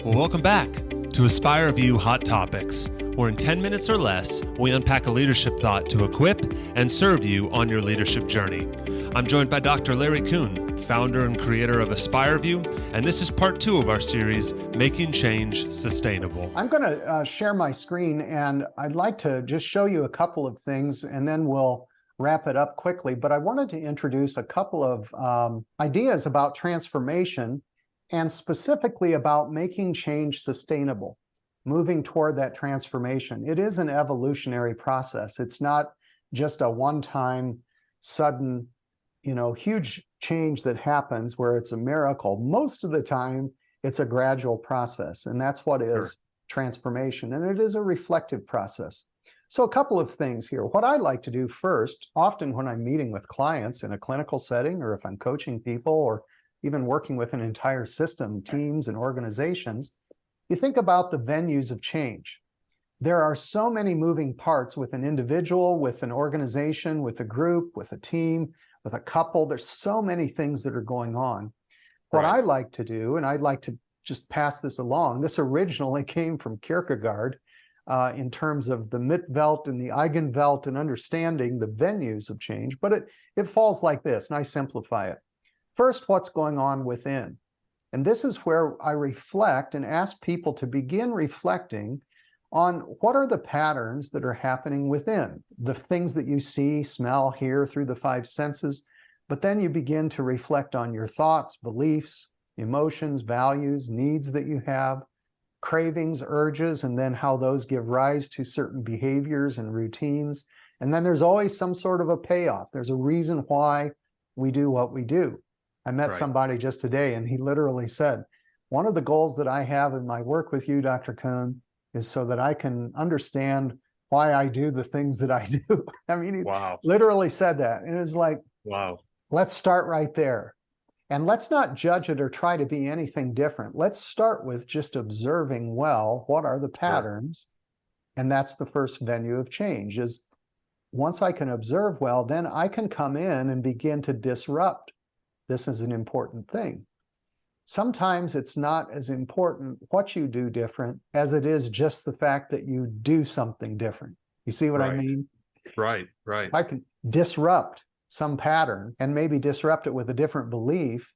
Well, welcome back to AspireVue Hot Topics, where in 10 minutes or less, we unpack a leadership thought to equip and serve you on your leadership journey. I'm joined by Dr. Larry Kuhn, founder and creator of AspireVue, and this is part 2 of our series, Making Change Sustainable. I'm going to share my screen, and I'd like to just show you a couple of things, and then we'll wrap it up quickly. But I wanted to introduce a couple of ideas about transformation, and specifically about making change sustainable, moving toward that transformation. It is an evolutionary process. It's not just a one-time, sudden, huge change that happens where it's a miracle. Most of the time, it's a gradual process, and that's what is transformation, and it is a reflective process. So a couple of things here. What I like to do first, often when I'm meeting with clients in a clinical setting, or if I'm coaching people, or even working with an entire system, teams and organizations, you think about the venues of change. There are so many moving parts with an individual, with an organization, with a group, with a team, with a couple. There's so many things that are going on. What I like to do, and I'd like to just pass this along, this originally came from Kierkegaard in terms of the Mitwelt and the Eigenwelt and understanding the venues of change, but it falls like this, and I simplify it. First, what's going on within? And this is where I reflect and ask people to begin reflecting on what are the patterns that are happening within, the things that you see, smell, hear through the 5 senses, but then you begin to reflect on your thoughts, beliefs, emotions, values, needs that you have, cravings, urges, and then how those give rise to certain behaviors and routines. And then there's always some sort of a payoff. There's a reason why we do what we do. I met somebody just today, and he literally said, one of the goals that I have in my work with you, Dr. Kuhn, is so that I can understand why I do the things that I do. I mean, he literally said that. And it was like, let's start right there. And let's not judge it or try to be anything different. Let's start with just observing well, what are the patterns? And that's the first venue of change, is once I can observe well, then I can come in and begin to disrupt. This is an important thing. Sometimes it's not as important what you do different as it is just the fact that you do something different. You see what I mean? Right. I can disrupt some pattern and maybe disrupt it with a different belief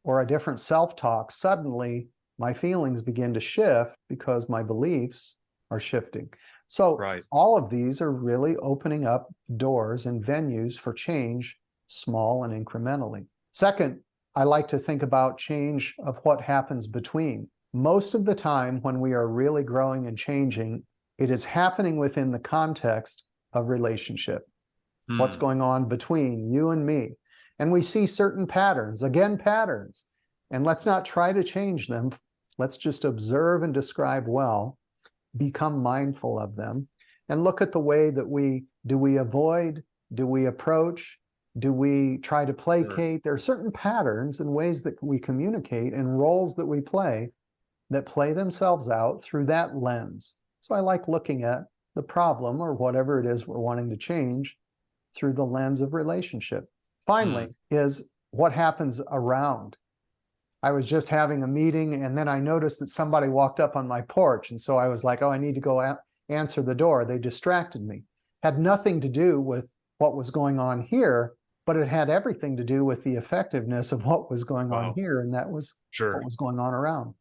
or a different self-talk. Suddenly, my feelings begin to shift because my beliefs are shifting. So all of these are really opening up doors and venues for change, small and incrementally. Second, I like to think about change of what happens between. Most of the time when we are really growing and changing, it is happening within the context of relationship. What's going on between you and me? And we see certain patterns, patterns. And let's not try to change them. Let's just observe and describe well, become mindful of them, and look at the way that we avoid, do we approach, do we try to placate? There are certain patterns and ways that we communicate and roles that we play that play themselves out through that lens. So I like looking at the problem or whatever it is we're wanting to change through the lens of relationship. Finally, is what happens around. I was just having a meeting, and then I noticed that somebody walked up on my porch, and so I was like, I need to go answer the door. They distracted me. Had nothing to do with what was going on here, but it had everything to do with the effectiveness of what was going on here, and that was what was going on around.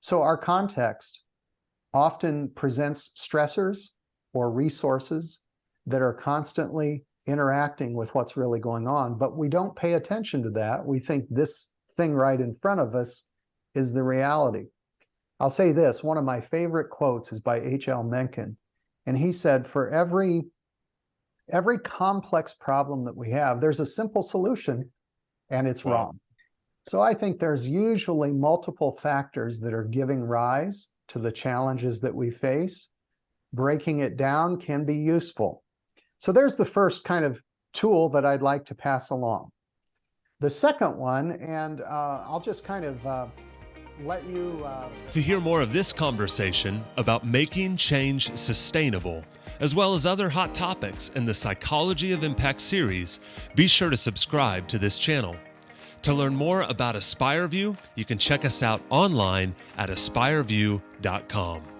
So our context often presents stressors or resources that are constantly interacting with what's really going on, but we don't pay attention to that. We think this thing right in front of us is the reality. I'll say this, one of my favorite quotes is by H.L. Mencken, and he said, for every complex problem that we have, there's a simple solution, and it's wrong. So I think there's usually multiple factors that are giving rise to the challenges that we face. Breaking it down can be useful. So there's the first kind of tool that I'd like to pass along. The second one, and I'll just kind of let you... To hear more of this conversation about making change sustainable, as well as other hot topics in the Psychology of Impact series, be sure to subscribe to this channel. To learn more about AspireVue, you can check us out online at AspireVue.com.